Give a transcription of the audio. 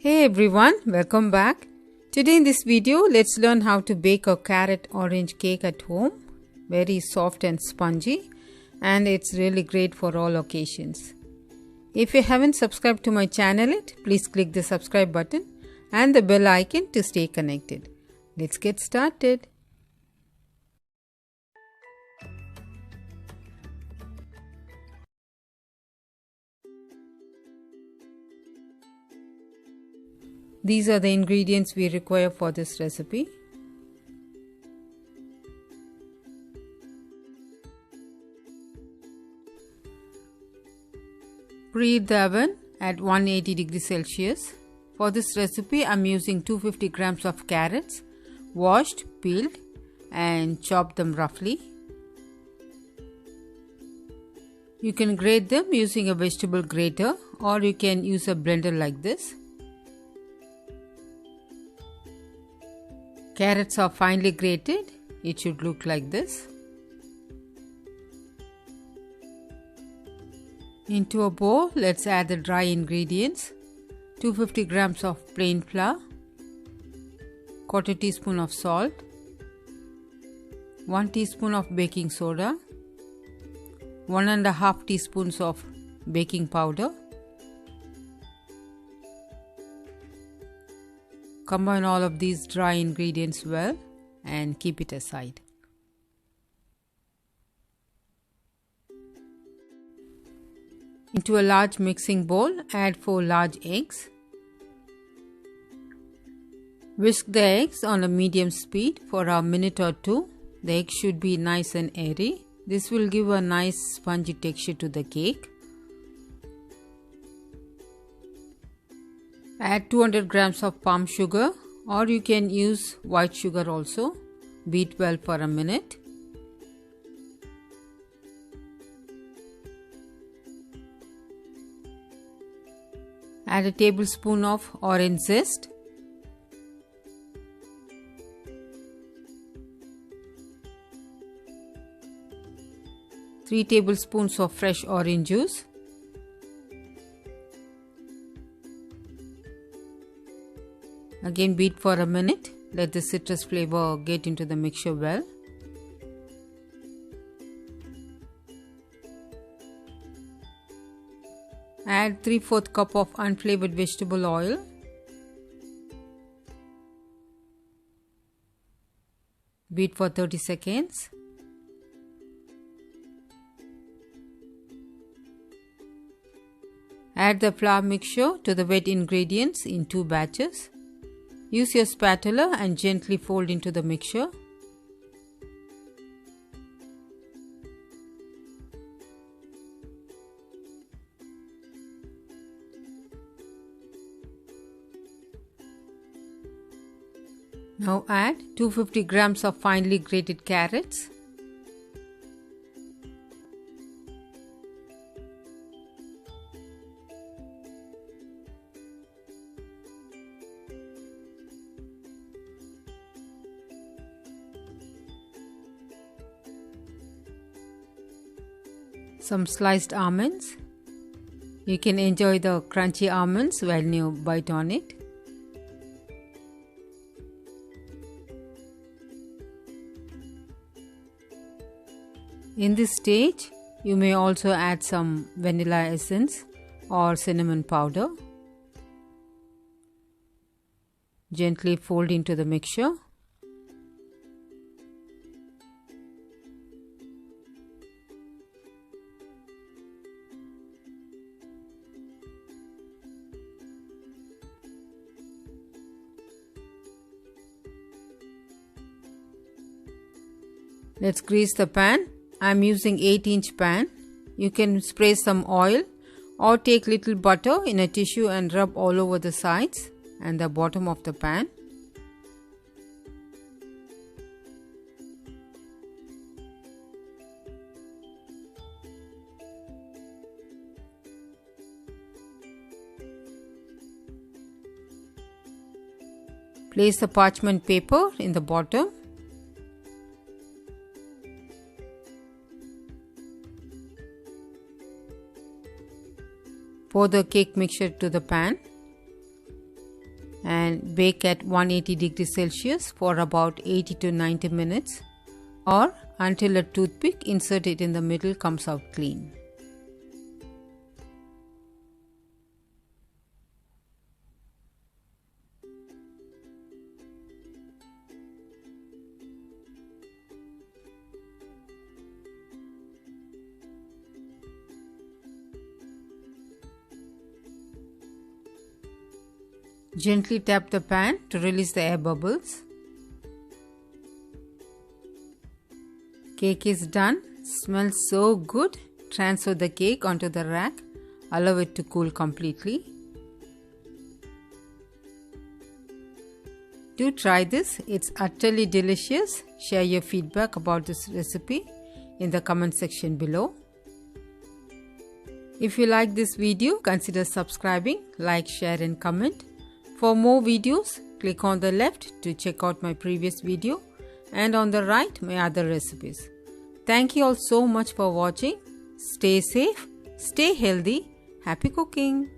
Hey everyone, welcome back. Today in this video, let's learn how to bake a carrot orange cake at home. Very soft and spongy, and it's really great for all occasions. If you haven't subscribed to my channel yet, please click the subscribe button and the bell icon to stay connected. Let's get started. These are the ingredients we require for this recipe. Preheat the oven at 180 degrees Celsius. For this recipe, I'm using 250 grams of carrots, washed, peeled, and chopped them roughly. You can grate them using a vegetable grater, or you can use a blender like this. Carrots are finely grated. It should look like this. Into a bowl, let's add the dry ingredients. 250 grams of plain flour, 1/4 teaspoon of salt, 1 teaspoon of baking soda, 1.5 teaspoons of baking powder. Combine all of these dry ingredients well and keep it aside. Into a large mixing bowl, add 4 large eggs. Whisk the eggs on a medium speed for a minute or two. The eggs should be nice and airy. This will give a nice spongy texture to the cake. Add 200 grams of palm sugar, or you can use white sugar also. Beat well for a minute. Add a tablespoon of orange zest. Three tablespoons of fresh orange juice. Again beat for a minute. Let the citrus flavor get into the mixture well. Add 3/4 cup of unflavored vegetable oil. Beat for 30 seconds. Add the flour mixture to the wet ingredients in 2 batches. Use your spatula and gently fold into the mixture. Now add 250 grams of finely grated carrots. Some sliced almonds. You can enjoy the crunchy almonds when you bite on it. In this stage, you may also add some vanilla essence or cinnamon powder. Gently fold into the mixture. Let's grease the pan. I'm using 8-inch pan. You can spray some oil or take little butter in a tissue and rub all over the sides and the bottom of the pan. Place the parchment paper in the bottom. Pour the cake mixture to the pan. and bake at 180 degrees Celsius for about 80 to 90 minutes, or until a toothpick inserted in the middle comes out clean. Gently tap the pan to release the air bubbles. Cake is done. Smells so good. Transfer the cake onto the rack. Allow it to cool completely. Do try this. It's utterly delicious. Share your feedback about this recipe in the comment section below. If you like this video, consider subscribing, like, share and comment. For more videos, click on the left to check out my previous video and on the right my other recipes. Thank you all so much for watching. Stay safe, stay healthy, happy cooking!